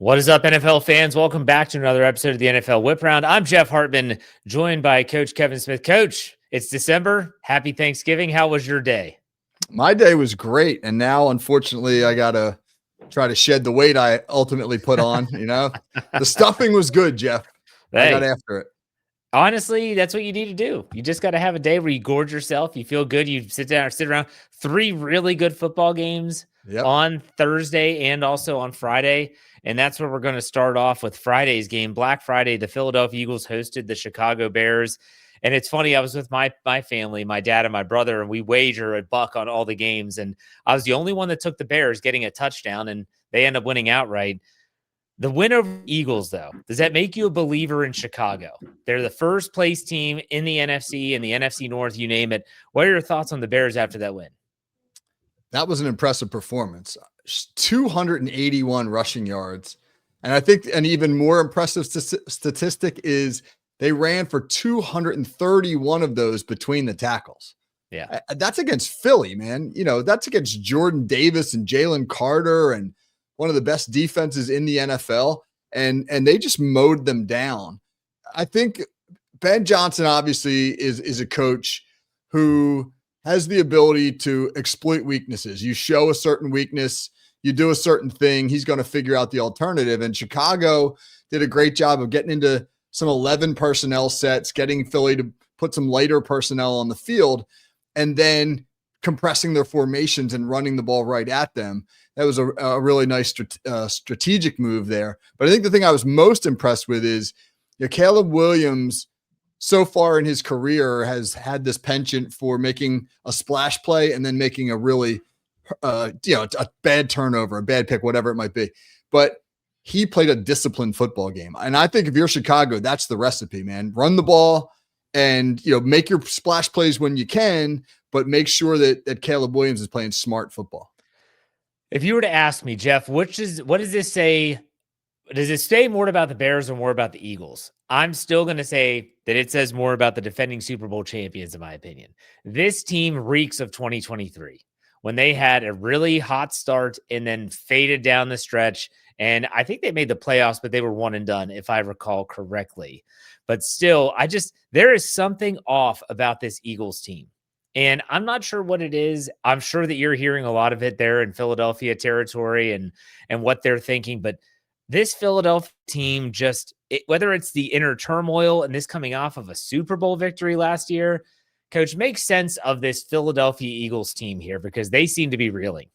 What is up, NFL fans? Welcome back to another episode of the NFL Whip Round. I'm Jeff Hartman, joined by Coach Kevin Smith. Coach, it's December. Happy Thanksgiving. How was your day? My day was great, and now, unfortunately, I got to try to shed the weight I ultimately put on, The stuffing was good, Jeff. I got Hey, after it. honestly, that's what you need to do. You just got to have a day where you gorge yourself. You feel good. You sit around. 3 really good football games Yep. on Thursday and also on Friday. And that's where we're going to start off with Friday's game. Black Friday, the Philadelphia Eagles hosted the Chicago Bears. And it's funny, I was with my family, my dad and my brother, and we wager $1 on all the games. And I was the only one that took the Bears getting a touchdown, and they end up winning outright. The win over the Eagles, though, does that make you a believer in Chicago? They're the first place team in the NFC and the NFC North, you name it. What are your thoughts on the Bears after that win? That was an impressive performance. 281 rushing yards. And I think an even more impressive statistic is they ran for 231 of those between the tackles. Yeah. That's against Philly, man. That's against Jordan Davis and Jalen Carter and one of the best defenses in the NFL. And they just mowed them down. I think Ben Johnson obviously is a coach who has the ability to exploit weaknesses. You show a certain weakness, you do a certain thing, he's going to figure out the alternative. And Chicago did a great job of getting into some 11 personnel sets, getting Philly to put some lighter personnel on the field, and then compressing their formations and running the ball right at them. That was a really nice strategic move there. But I think the thing I was most impressed with is Caleb Williams so far in his career has had this penchant for making a splash play and then making a really, a bad turnover, a bad pick, whatever it might be. But he played a disciplined football game. And I think if you're Chicago, that's the recipe, man. Run the ball and, make your splash plays when you can, but make sure that Caleb Williams is playing smart football. If you were to ask me, Jeff, what does this say? Does it say more about the Bears or more about the Eagles? I'm still going to say that it says more about the defending Super Bowl champions, in my opinion. This team reeks of 2023 when they had a really hot start and then faded down the stretch. And I think they made the playoffs, but they were one and done, if I recall correctly. But still, there is something off about this Eagles team. And I'm not sure what it is. I'm sure that you're hearing a lot of it there in Philadelphia territory and what they're thinking. But this Philadelphia team whether it's the inner turmoil and this coming off of a Super Bowl victory last year, Coach, makes sense of this Philadelphia Eagles team here because they seem to be reeling.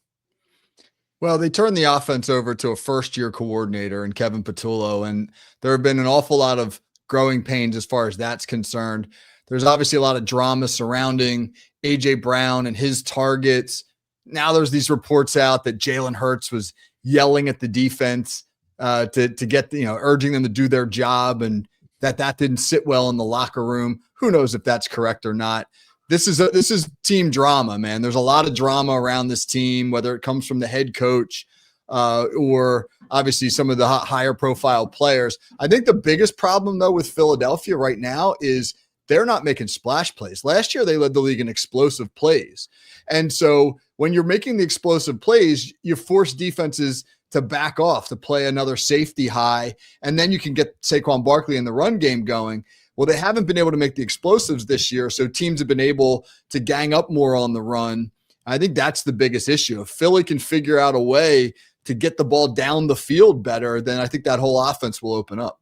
Well, they turned the offense over to a first-year coordinator in Kevin Patullo, and there have been an awful lot of growing pains as far as that's concerned. There's obviously a lot of drama surrounding A.J. Brown and his targets. Now there's these reports out that Jalen Hurts was yelling at the defense to get, urging them to do their job, and that didn't sit well in the locker room. Who knows if that's correct or not? This is team drama, man. There's a lot of drama around this team, whether it comes from the head coach or obviously some of the higher profile players. I think the biggest problem, though, with Philadelphia right now is they're not making splash plays. Last year, they led the league in explosive plays. And so when you're making the explosive plays, you force defenses to back off, to play another safety high, and then you can get Saquon Barkley in the run game going. Well, they haven't been able to make the explosives this year, so teams have been able to gang up more on the run. I think that's the biggest issue. If Philly can figure out a way to get the ball down the field better, then I think that whole offense will open up.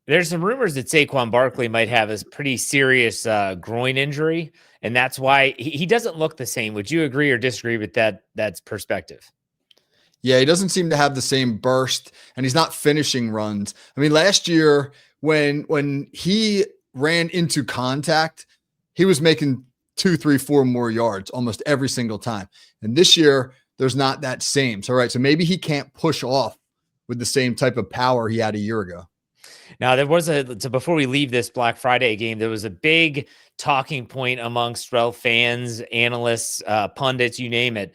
There's some rumors that Saquon Barkley might have a pretty serious groin injury, and that's why he doesn't look the same. Would you agree or disagree with that's perspective? Yeah, he doesn't seem to have the same burst, and he's not finishing runs. I mean, last year when he ran into contact, he was making 2, 3, 4 more yards almost every single time. And this year, there's not that same. So, right. So maybe he can't push off with the same type of power he had a year ago. Now, there was before we leave this Black Friday game, there was a big talking point amongst fans, analysts, pundits, you name it,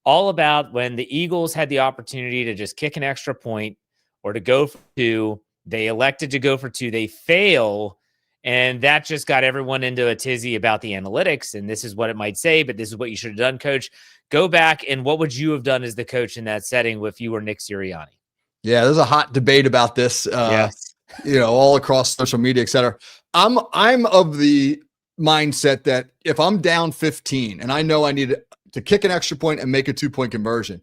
all about when the Eagles had the opportunity to just kick an extra point or to go for 2. They elected to go for 2. They fail. And that just got everyone into a tizzy about the analytics. And this is what it might say, but this is what you should have done, Coach. Go back and what would you have done as the coach in that setting if you were Nick Sirianni? Yeah, there's a hot debate about this, Yes. all across social media, et cetera. I'm of the mindset that if I'm down 15 and I know I need to kick an extra point and make a 2-point conversion,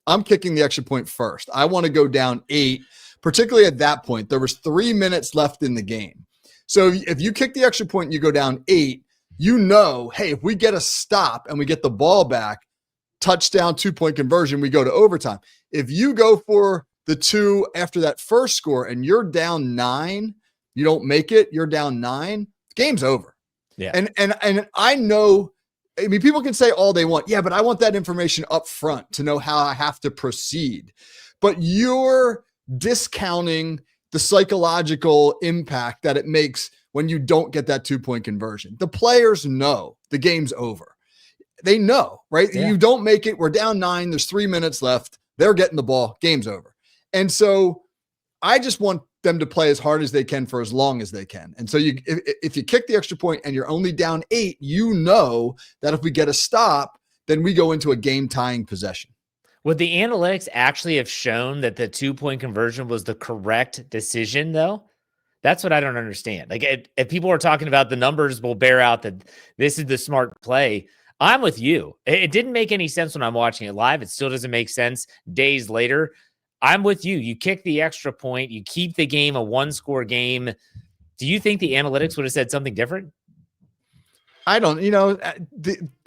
I'm kicking the extra point first. I want to go down 8, particularly at that point. There was 3 minutes left in the game. So if you kick the extra point and you go down 8, hey, if we get a stop and we get the ball back, touchdown, 2-point conversion, we go to overtime. If you go for the 2 after that first score and you're down 9, you don't make it, you're down 9, game's over. Yeah. And I know, I mean, people can say all they want. Yeah, but I want that information up front to know how I have to proceed. But you're discounting the psychological impact that it makes when you don't get that 2-point conversion. The players know the game's over. They know, right? Yeah. You don't make it. We're down 9. There's 3 minutes left. They're getting the ball. Game's over. And so I just want them to play as hard as they can for as long as they can. And so if you kick the extra point and you're only down 8, you know that if we get a stop, then we go into a game-tying possession. Would the analytics actually have shown that the 2-point conversion was the correct decision, though? That's what I don't understand. Like, if people are talking about the numbers will bear out that this is the smart play, I'm with you. It didn't make any sense when I'm watching it live. It still doesn't make sense days later. I'm with you. You kick the extra point. You keep the game a 1-score game. Do you think the analytics would have said something different? I don't,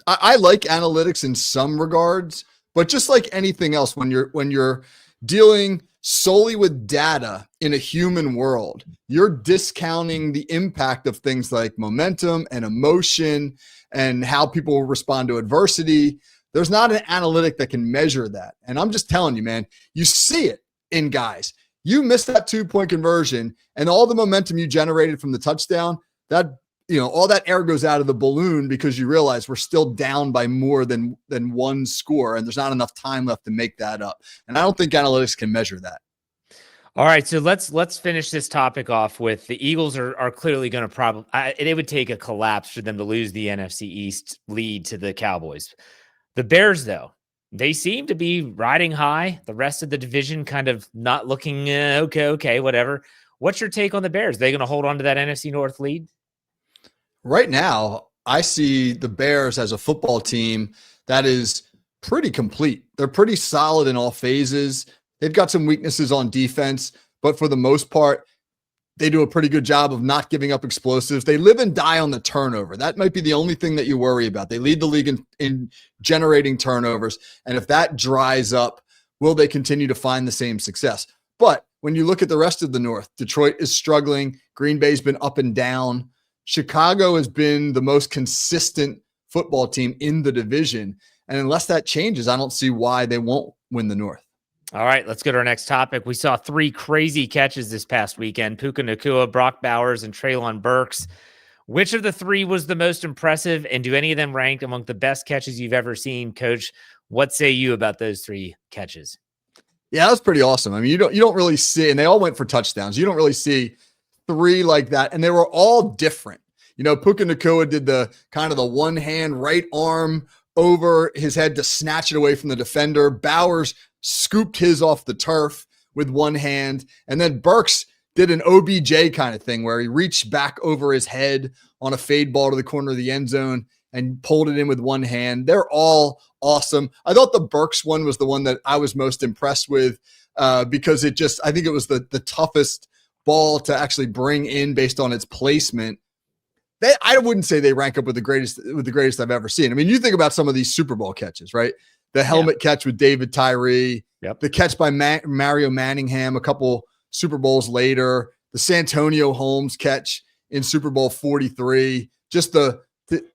I like analytics in some regards, but just like anything else, when you're dealing solely with data in a human world, you're discounting the impact of things like momentum and emotion and how people respond to adversity. There's not an analytic that can measure that. And I'm just telling you, man, you see it in guys. You miss that 2-point conversion and all the momentum you generated from the touchdown, that, all that air goes out of the balloon because you realize we're still down by more than 1 score and there's not enough time left to make that up. And I don't think analytics can measure that. All right, so let's finish this topic off with the Eagles are clearly going to probably it would take a collapse for them to lose the NFC East lead to the Cowboys. The Bears, though, they seem to be riding high. The rest of the division kind of not looking okay, whatever. What's your take on the Bears? Are they going to hold on to that NFC North lead? Right now, I see the Bears as a football team that is pretty complete. They're pretty solid in all phases. They've got some weaknesses on defense, but for the most part, they do a pretty good job of not giving up explosives. They live and die on the turnover. That might be the only thing that you worry about. They lead the league in generating turnovers. And if that dries up, will they continue to find the same success? But when you look at the rest of the North, Detroit is struggling. Green Bay's been up and down. Chicago has been the most consistent football team in the division. And unless that changes, I don't see why they won't win the North. All right, let's go to our next topic. We saw 3 crazy catches this past weekend. Puka Nacua, Brock Bowers, and Treylon Burks. Which of the 3 was the most impressive, and do any of them rank among the best catches you've ever seen? Coach, what say you about those 3 catches? Yeah, that was pretty awesome. I mean, you don't really see, and they all went for touchdowns. You don't really see 3 like that, and they were all different. Puka Nacua did the kind of the one hand right arm over his head to snatch it away from the defender. Bowers scooped his off the turf with one hand. And then Burks did an OBJ kind of thing where he reached back over his head on a fade ball to the corner of the end zone and pulled it in with one hand. They're all awesome. I thought the Burks one was the one that I was most impressed with because I think it was the toughest ball to actually bring in based on its placement. I wouldn't say they rank up with the greatest I've ever seen. I mean, you think about some of these Super Bowl catches, right? The helmet catch with David Tyree, the catch by Mario Manningham a couple Super Bowls later, the Santonio Holmes catch in Super Bowl 43, just the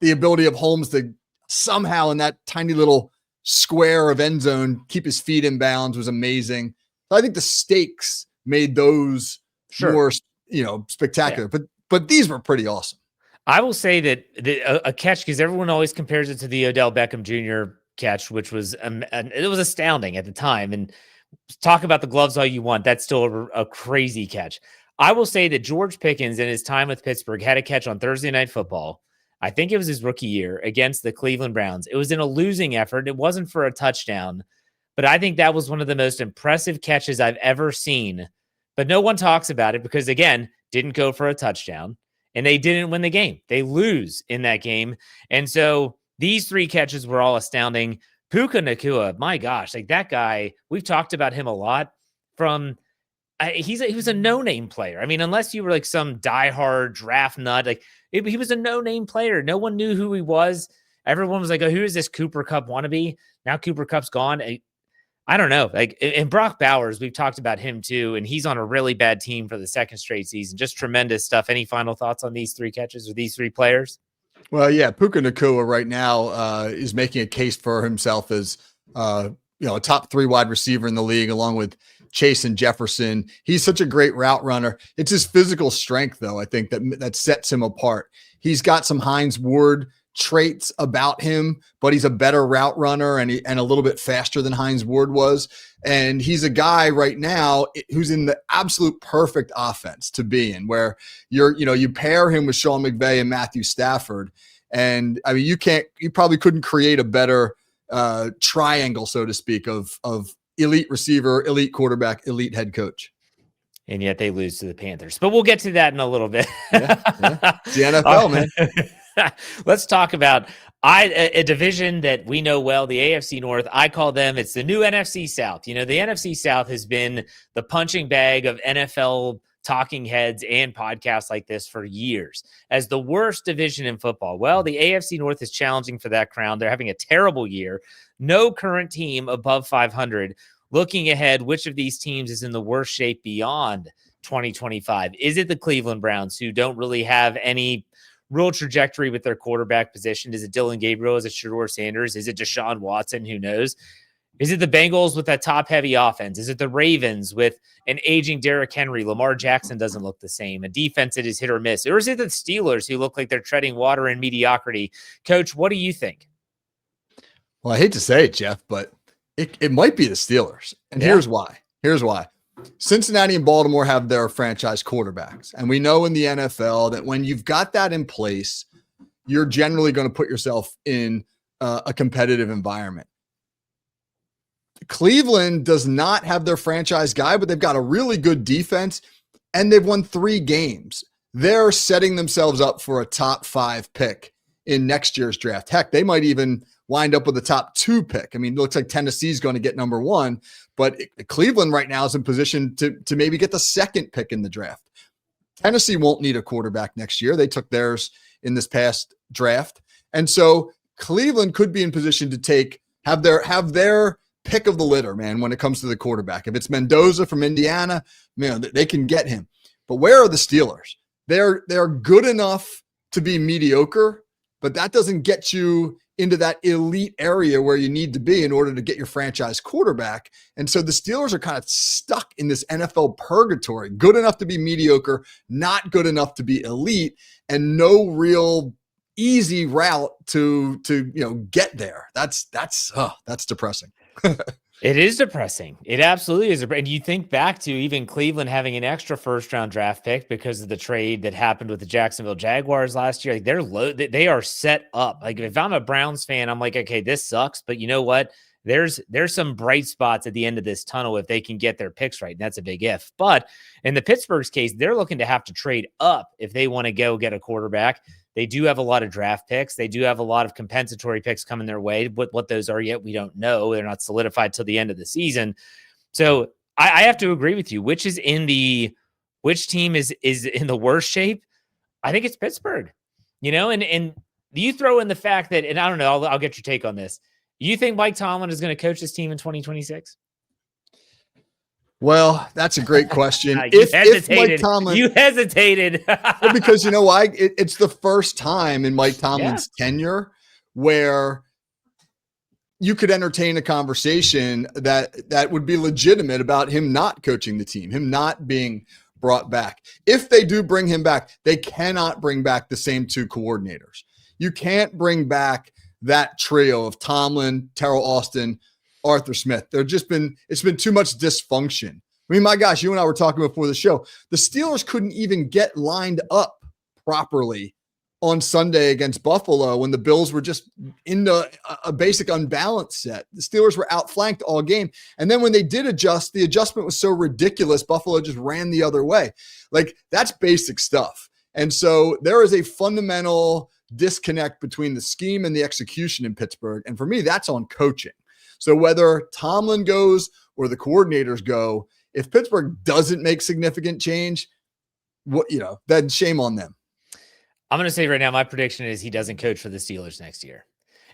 ability of Holmes to somehow in that tiny little square of end zone keep his feet in bounds was amazing. So I think the stakes made those more, spectacular. Yeah. But these were pretty awesome. I will say that a catch, because everyone always compares it to the Odell Beckham Jr. catch, which was it was astounding at the time. And talk about the gloves all you want, that's still a crazy catch. I will say that George Pickens in his time with Pittsburgh had a catch on Thursday Night Football. I think it was his rookie year against the Cleveland Browns. It was in a losing effort. It wasn't for a touchdown, but I think that was one of the most impressive catches I've ever seen. But no one talks about it because, again, didn't go for a touchdown and they didn't win the game. They lose in that game. And so these 3 catches were all astounding. Puka Nacua, my gosh, like that guy, we've talked about him a lot from he was a no-name player. I mean, unless you were like some diehard draft nut, like he was a no-name player. No one knew who he was. Everyone was like, oh, who is this Cooper Kupp wannabe? Now Cooper Kupp's gone. I don't know. Like, and Brock Bowers, we've talked about him too, and he's on a really bad team for the 2nd straight season. Just tremendous stuff. Any final thoughts on these 3 catches or these 3 players? Well, yeah, Puka Nacua right now is making a case for himself as a top 3 wide receiver in the league, along with Chase and Jefferson. He's such a great route runner. It's his physical strength, though, I think that sets him apart. He's got some Hines Ward traits about him, but he's a better route runner and a little bit faster than Hines Ward was. And he's a guy right now who's in the absolute perfect offense to be in, where you pair him with Sean McVay and Matthew Stafford. And I mean, you probably couldn't create a better triangle, so to speak, of elite receiver, elite quarterback, elite head coach. And yet they lose to the Panthers. But we'll get to that in a little bit. Yeah. It's the NFL, man. Let's talk about a division that we know well, the AFC North. I call them, it's the new NFC South. The NFC South has been the punching bag of NFL talking heads and podcasts like this for years as the worst division in football. Well, the AFC North is challenging for that crown. They're having a terrible year. No current team above 500. Looking ahead, which of these teams is in the worst shape beyond 2025? Is it the Cleveland Browns, who don't really have any real trajectory with their quarterback position? Is it Dylan Gabriel? Is it Shedeur Sanders? Is it Deshaun Watson? Who knows? Is it the Bengals with that top-heavy offense? Is it the Ravens with an aging Derrick Henry? Lamar Jackson doesn't look the same. A defense that is hit or miss. Or is it the Steelers, who look like they're treading water in mediocrity? Coach, what do you think? Well, I hate to say it, Jeff, but it might be the Steelers. And here's why. Cincinnati and Baltimore have their franchise quarterbacks. And we know in the NFL that when you've got that in place, you're generally going to put yourself in a competitive environment. Cleveland does not have their franchise guy, but they've got a really good defense, and they've won 3 games. They're setting themselves up for a top 5 pick in next year's draft. Heck, they might even wind up with a top 2 pick. I mean, it looks like Tennessee's going to get number 1, but Cleveland right now is in position to maybe get the 2nd pick in the draft. Tennessee won't need a quarterback next year. They took theirs in this past draft. And so Cleveland could be in position to have their pick of the litter, man, when it comes to the quarterback. If it's Mendoza from Indiana, man, they can get him. But where are the Steelers? They're good enough to be mediocre, but that doesn't get you into that elite area where you need to be in order to get your franchise quarterback. And so the Steelers are kind of stuck in this NFL purgatory, good enough to be mediocre, not good enough to be elite, and no real easy route to get there. That's depressing. It is depressing. It absolutely is. And you think back to even Cleveland having an extra 1st-round draft pick because of the trade that happened with the Jacksonville Jaguars last year. Like they are set up. Like if I'm a Browns fan, I'm like, okay, this sucks, but you know what? There's some bright spots at the end of this tunnel if they can get their picks right. And that's a big if. But in the Pittsburgh's case, they're looking to have to trade up if they want to go get a quarterback. They do have a lot of draft picks. They do have a lot of compensatory picks coming their way. What those are yet, we don't know. They're not solidified till the end of the season. So I have to agree with you. Which team is in the worst shape? I think it's Pittsburgh. And you throw in the fact that, and I don't know, I'll get your take on this. You think Mike Tomlin is going to coach this team in 2026? Well, that's a great question. If Mike Tomlin, you hesitated. Well, because you know why? It's the first time in Mike Tomlin's tenure where you could entertain a conversation that would be legitimate about him not coaching the team, him not being brought back. If they do bring him back, they cannot bring back the same 2 coordinators. You can't bring back that trio of Tomlin, Terrell Austin, Arthur Smith. It's been too much dysfunction. I mean, my gosh, you and I were talking before the show. The Steelers couldn't even get lined up properly on Sunday against Buffalo when the Bills were just in a basic unbalanced set. The Steelers were outflanked all game. And then when they did adjust, the adjustment was so ridiculous, Buffalo just ran the other way. Like, that's basic stuff. And so there is a fundamental disconnect between the scheme and the execution in Pittsburgh. And for me, that's on coaching. So whether Tomlin goes or the coordinators go, if Pittsburgh doesn't make significant change, then shame on them. I'm going to say right now, my prediction is he doesn't coach for the Steelers next year.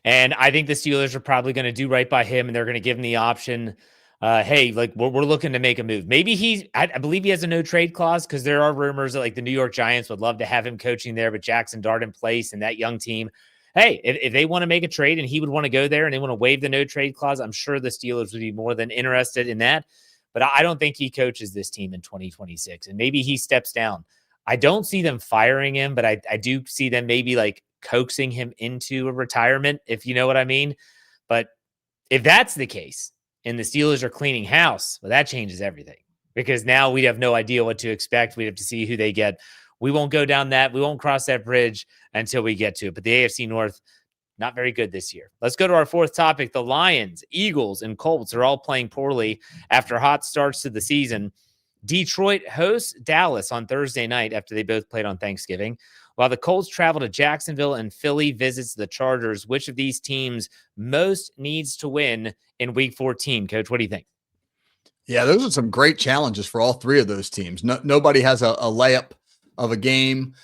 And I think the Steelers are probably going to do right by him, and they're going to give him the option. Hey, like we're looking to make a move. Maybe I believe he has a no trade clause, because there are rumors that like the New York Giants would love to have him coaching there, but Jackson Dart in place and that young team. Hey, if they want to make a trade and he would want to go there and they want to waive the no trade clause, I'm sure the Steelers would be more than interested in that. But I don't think he coaches this team in 2026, and maybe he steps down. I don't see them firing him, but I do see them maybe like coaxing him into a retirement, if you know what I mean. But if that's the case and the Steelers are cleaning house, well, that changes everything, because now we have no idea what to expect. We have to see who they get. We won't go down that. We won't cross that bridge until we get to it. But the AFC North, not very good this year. Let's go to our fourth topic. The Lions, Eagles, and Colts are all playing poorly after hot starts to the season. Detroit hosts Dallas on Thursday night after they both played on Thanksgiving, while the Colts travel to Jacksonville and Philly visits the Chargers. Which of these teams most needs to win in Week 14? Coach, what do you think? Yeah, those are some great challenges for all three of those teams. Nobody has a layup of a game.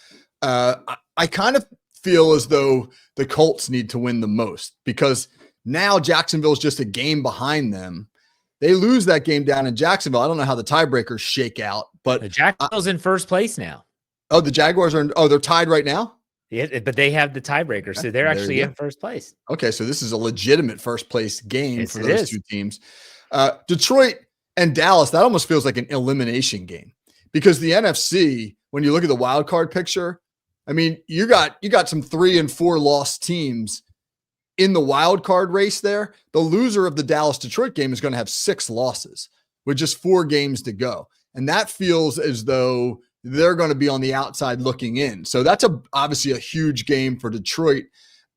I kind of feel as though the Colts need to win the most, because now Jacksonville is just a game behind them. They lose that game down in Jacksonville. I don't know how the tiebreakers shake out, but Jacksonville's in first place now. Oh, the Jaguars are they're tied right now? Yeah, but they have the tiebreaker, so they're actually in first place. Okay, so this is a legitimate first place game for those two teams. Detroit and Dallas, that almost feels like an elimination game, because the NFC, when you look at the wild card picture, I mean, you got some 3 and 4 lost teams in the wild card race there. The loser of the Dallas-Detroit game is going to have 6 losses with just 4 games to go. And that feels as though they're going to be on the outside looking in. So that's obviously a huge game for Detroit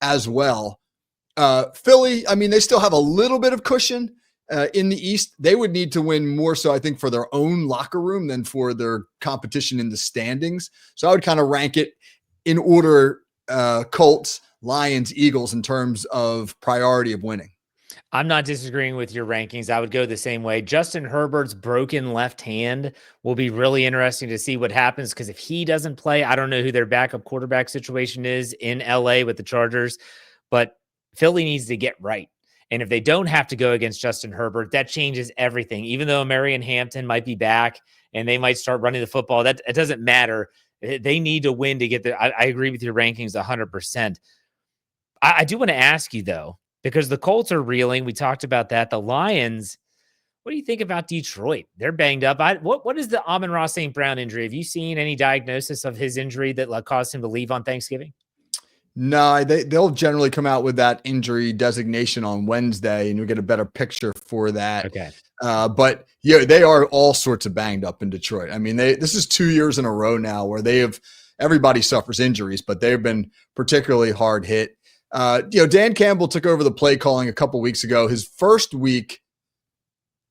as well. Philly, I mean, they still have a little bit of cushion in the East. They would need to win more so, I think, for their own locker room than for their competition in the standings. So I would kind of rank it in order, Colts, Lions, Eagles, in terms of priority of winning. I'm not disagreeing with your rankings. I would go the same way. Justin Herbert's broken left hand will be really interesting to see what happens, because if he doesn't play, I don't know who their backup quarterback situation is in LA with the Chargers, but Philly needs to get right. And if they don't have to go against Justin Herbert, that changes everything. Even though Marion Hampton might be back and they might start running the football, it doesn't matter. They need to win to get there. I agree with your rankings 100%. I do want to ask you, though, because the Colts are reeling. We talked about that. The Lions, what do you think about Detroit? They're banged up. What is the Amon-Ra St. Brown injury? Have you seen any diagnosis of his injury that caused him to leave on Thanksgiving? No, they'll generally come out with that injury designation on Wednesday, and you'll get a better picture for that. Okay. But yeah, they are all sorts of banged up in Detroit. I mean, this is 2 years in a row now where everybody suffers injuries, but they've been particularly hard hit. Dan Campbell took over the play calling a couple weeks ago. His first week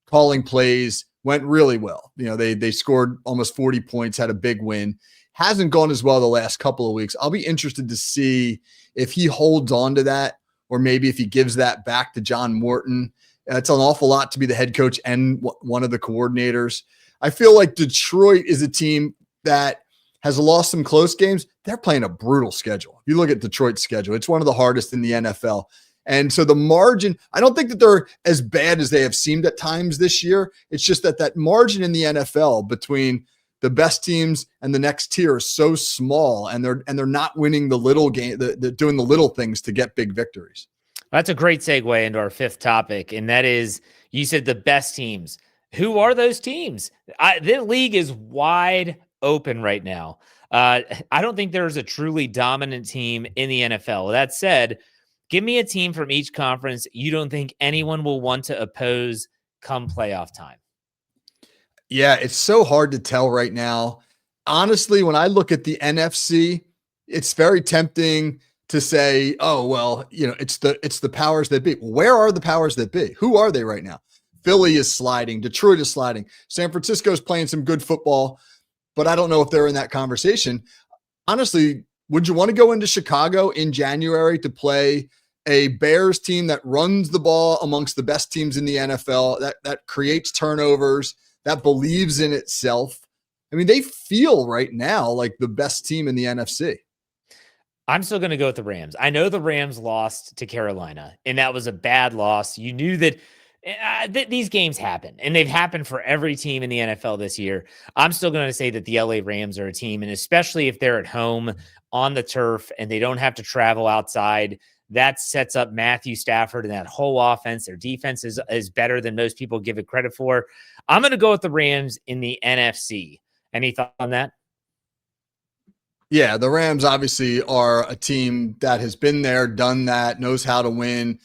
calling plays went really well. They scored almost 40 points, had a big win. Hasn't gone as well the last couple of weeks. I'll be interested to see if he holds on to that, or maybe if he gives that back to John Morton. It's an awful lot to be the head coach and one of the coordinators. I feel like Detroit is a team that has lost some close games. They're playing a brutal schedule. If you look at Detroit's schedule, it's one of the hardest in the NFL. And so the margin, I don't think that they're as bad as they have seemed at times this year. It's just that margin in the NFL between the best teams and the next tier is so small, and they're not winning the little game. They're doing the little things to get big victories. That's a great segue into our fifth topic, and that is, you said the best teams. Who are those teams? The league is wide open right now. I don't think there's a truly dominant team in the NFL. That said, give me a team from each conference you don't think anyone will want to oppose come playoff time. Yeah, it's so hard to tell right now. Honestly, when I look at the NFC, it's very tempting to say, oh, well, it's the powers that be. Where are the powers that be? Who are they right now? Philly is sliding. Detroit is sliding. San Francisco is playing some good football, but I don't know if they're in that conversation. Honestly, would you want to go into Chicago in January to play a Bears team that runs the ball amongst the best teams in the NFL, that creates turnovers, that believes in itself? I mean, they feel right now like the best team in the NFC. I'm still going to go with the Rams. I know the Rams lost to Carolina, and that was a bad loss. You knew that these games happen, and they've happened for every team in the NFL this year. I'm still going to say that the LA Rams are a team, and especially if they're at home on the turf and they don't have to travel outside, that sets up Matthew Stafford and that whole offense. Their defense is better than most people give it credit for. I'm going to go with the Rams in the NFC. Any thought on that? Yeah, the Rams obviously are a team that has been there, done that, knows how to win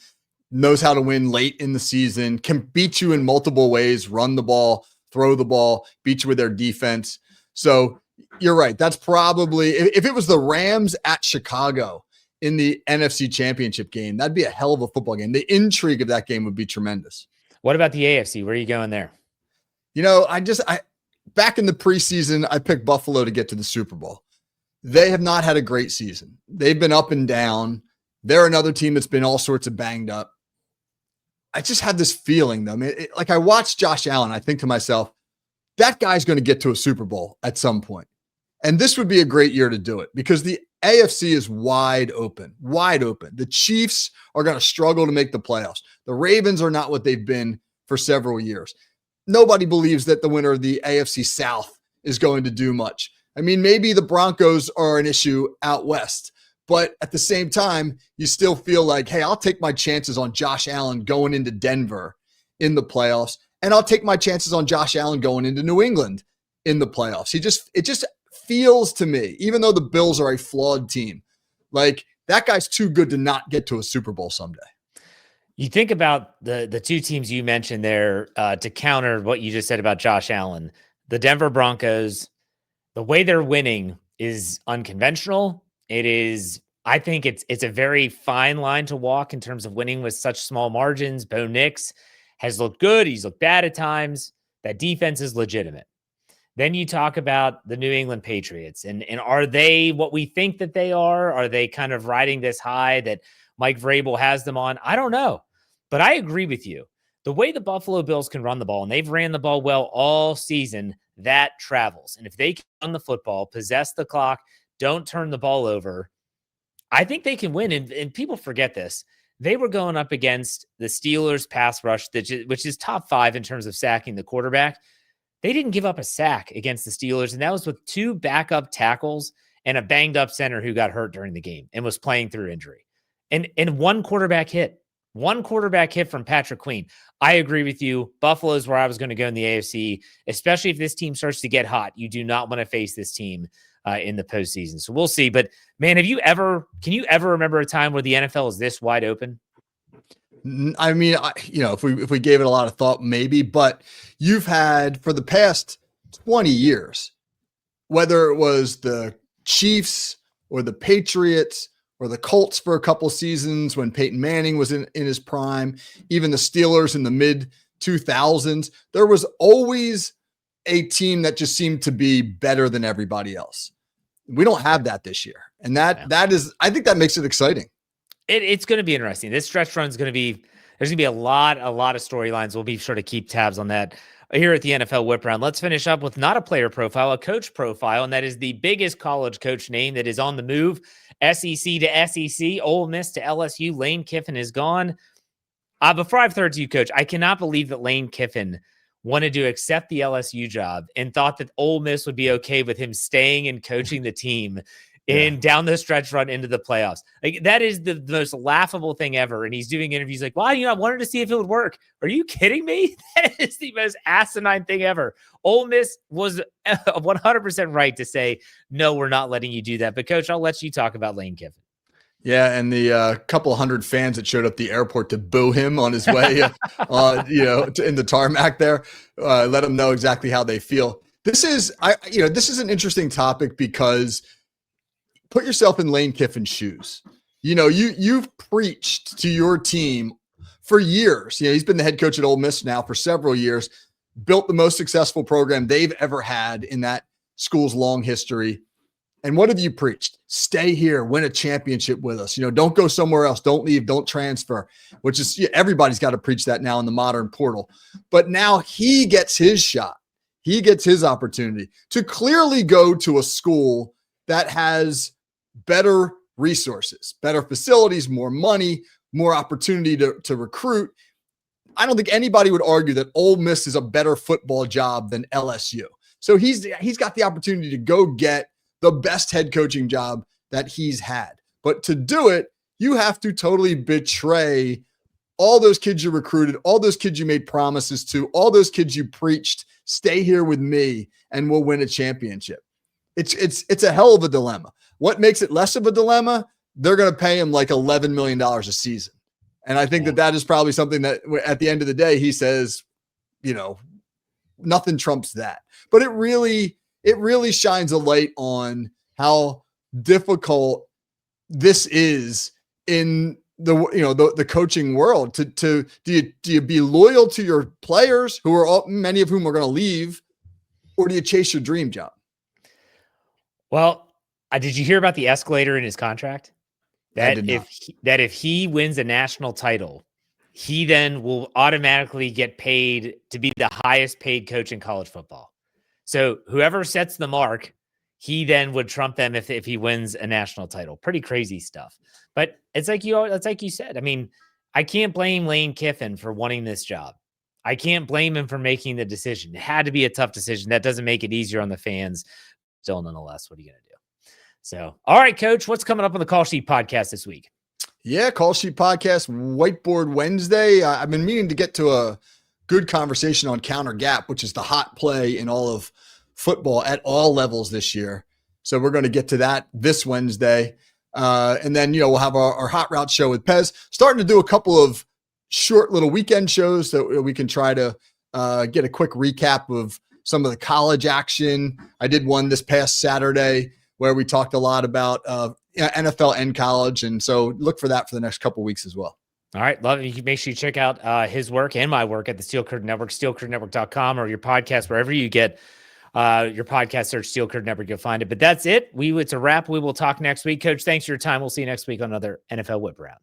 late in the season, can beat you in multiple ways, run the ball, throw the ball, beat you with their defense. So you're right. That's probably, if it was the Rams at Chicago in the NFC Championship game, that'd be a hell of a football game. The intrigue of that game would be tremendous. What about the AFC? Where are you going there? I back in the preseason, I picked Buffalo to get to the Super Bowl. They have not had a great season. They've been up and down. They're another team that's been all sorts of banged up. I just had this feeling, though. Like I watched Josh Allen, I think to myself, that guy's going to get to a Super Bowl at some point. And this would be a great year to do it because the AFC is wide open, wide open. The Chiefs are going to struggle to make the playoffs. The Ravens are not what they've been for several years. Nobody believes that the winner of the AFC South is going to do much. I mean, maybe the Broncos are an issue out west, but at the same time, you still feel like, hey, I'll take my chances on Josh Allen going into Denver in the playoffs, and I'll take my chances on Josh Allen going into New England in the playoffs. It just feels to me, even though the Bills are a flawed team, like that guy's too good to not get to a Super Bowl someday. You think about the two teams you mentioned there to counter what you just said about Josh Allen, the Denver Broncos. The way they're winning is unconventional. I think it's a very fine line to walk in terms of winning with such small margins. Bo Nix has looked good. He's looked bad at times. That defense is legitimate. Then you talk about the New England Patriots. And are they what we think that they are? Are they kind of riding this high that Mike Vrabel has them on? I don't know. But I agree with you. The way the Buffalo Bills can run the ball, and they've ran the ball well all season, that travels. And if they can run the football, possess the clock, don't turn the ball over, I think they can win. And people forget this. They were going up against the Steelers pass rush, which is top 5 in terms of sacking the quarterback. They didn't give up a sack against the Steelers, and that was with 2 backup tackles and a banged up center who got hurt during the game and was playing through injury. And one quarterback hit. One quarterback hit from Patrick Queen. I agree with you. Buffalo is where I was going to go in the AFC, especially if this team starts to get hot. You do not want to face this team in the postseason. So we'll see. But man, can you ever remember a time where the NFL is this wide open? I mean, if we gave it a lot of thought, maybe, but you've had for the past 20 years, whether it was the Chiefs or the Patriots or the Colts for a couple seasons when Peyton Manning was in his prime, even the Steelers in the mid 2000s, there was always a team that just seemed to be better than everybody else. We don't have that this year. And that is, I think that makes it exciting. It's going to be interesting. This stretch run is going to be, there's going to be a lot of storylines. We'll be sure to keep tabs on that here at the NFL Whip Round. Let's finish up with not a player profile, a coach profile, and that is the biggest college coach name that is on the move. SEC to SEC, Ole Miss to LSU. Lane Kiffin is gone. Before I've third to you, Coach, I cannot believe that Lane Kiffin wanted to accept the LSU job and thought that Ole Miss would be okay with him staying and coaching the team down the stretch run into the playoffs. Like, that is the most laughable thing ever. And he's doing interviews like, "Why? I wanted to see if it would work." Are you kidding me? That is the most asinine thing ever. Ole Miss was 100% right to say, "No, we're not letting you do that." But Coach, I'll let you talk about Lane Kiffin. Yeah, and the couple hundred fans that showed up at the airport to boo him on his way, in the tarmac there, let him know exactly how they feel. This is an interesting topic because put yourself in Lane Kiffin's shoes. You've preached to your team for years. He's been the head coach at Ole Miss now for several years, built the most successful program they've ever had in that school's long history. And what have you preached? Stay here, win a championship with us. Don't go somewhere else. Don't leave. Don't transfer, which is everybody's got to preach that now in the modern portal. But now he gets his shot. He gets his opportunity to clearly go to a school that has better resources, better facilities, more money, more opportunity to recruit. I don't think anybody would argue that Ole Miss is a better football job than LSU. So he's got the opportunity to go get the best head coaching job that he's had. But to do it, you have to totally betray all those kids you recruited, all those kids you made promises to, all those kids you preached, stay here with me and we'll win a championship. It's a hell of a dilemma. What makes it less of a dilemma? They're going to pay him like $11 million a season. And I think that is probably something that at the end of the day, he says, nothing trumps that. But it really shines a light on how difficult this is in the coaching world. Do you be loyal to your players who are many of whom are going to leave, or do you chase your dream job? Well, did you hear about the escalator in his contract? That if he wins a national title, he then will automatically get paid to be the highest paid coach in college football. So whoever sets the mark, he then would trump them if he wins a national title. Pretty crazy stuff. But it's like you said. I mean, I can't blame Lane Kiffin for wanting this job. I can't blame him for making the decision. It had to be a tough decision. That doesn't make it easier on the fans. Still, nonetheless, what are you going to do? So, all right, Coach, what's coming up on the Call Sheet podcast this week? Yeah, Call Sheet podcast, Whiteboard Wednesday. I've been meaning to get to a good conversation on counter gap, which is the hot play in all of football at all levels this year. So we're going to get to that this Wednesday. And then, we'll have our Hot Route show with Pez, starting to do a couple of short little weekend shows that we can try to get a quick recap of some of the college action. I did one this past Saturday where we talked a lot about NFL and college. And so look for that for the next couple of weeks as well. All right. Love it. You can make sure you check out his work and my work at the Steel Curtain Network, steelcurtainnetwork.com, or your podcast, wherever you get your podcast, search Steel Curtain Network, you'll find it. But that's it. It's a wrap. We will talk next week. Coach, thanks for your time. We'll see you next week on another NFL Whip Around.